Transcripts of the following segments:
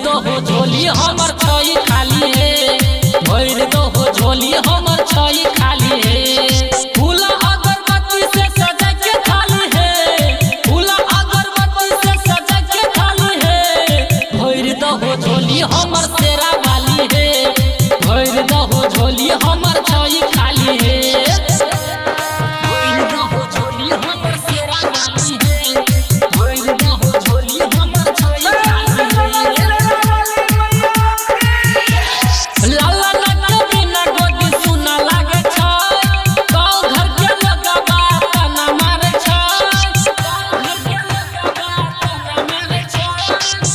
दो हो झोली हमर छई खाली है, भर दो हो झोली हमर छई खाली है। फूला अगरबत्ती से सजा के थाली है, फूला अगरबत्ती से सजा के थाली है। भर दो हो झोली हमर तेरा वाली है, भर दो हो झोली हमर छई खाली है।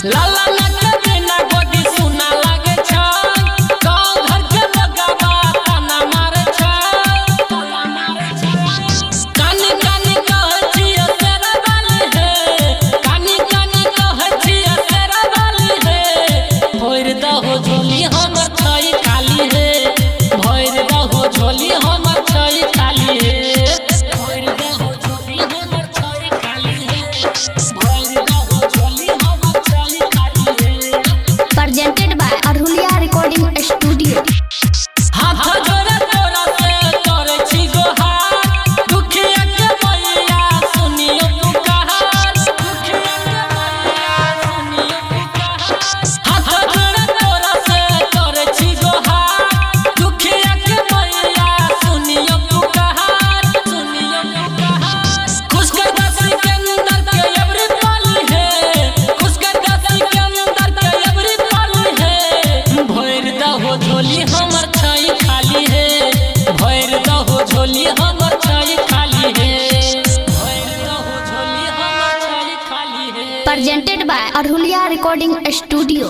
लाला लगे बिना गोदी सुना लागे छ, गाँव घर के लगवा ताना मारे छ। कानी कानी कहे छियै तेरा वाली है, कानी कानी कहे छियै तेरा वाली है। भर दहो झोली हमर छई खाली है, भर दहो झोली हमर छई खाली है। भर दहो झोली हमर छई खाली है, भर दहो झोली हमर presented by Arhulia Recording Studio। हाथ जोड़े तोरा से करे छी गोहार, दुखिया के मैया सुनियो पुकार, दुखिया के मैया सुनियो पुकार। हाथ जोड़े तोरा से करे छी गोहार, दुखिया के मैया सुनियो पुकार, सुनियो पुकार। खुश कर दसी के अंदर के एवरी पाली है, खुश कर दसी के अंदर के एवरी पाली है। भर दहो झोली हमर छई खाली है, भर दहो झोली हमर छई खाली है, भर दहो झोली हमर छई खाली है। Presented by Arhulia Recording Studio।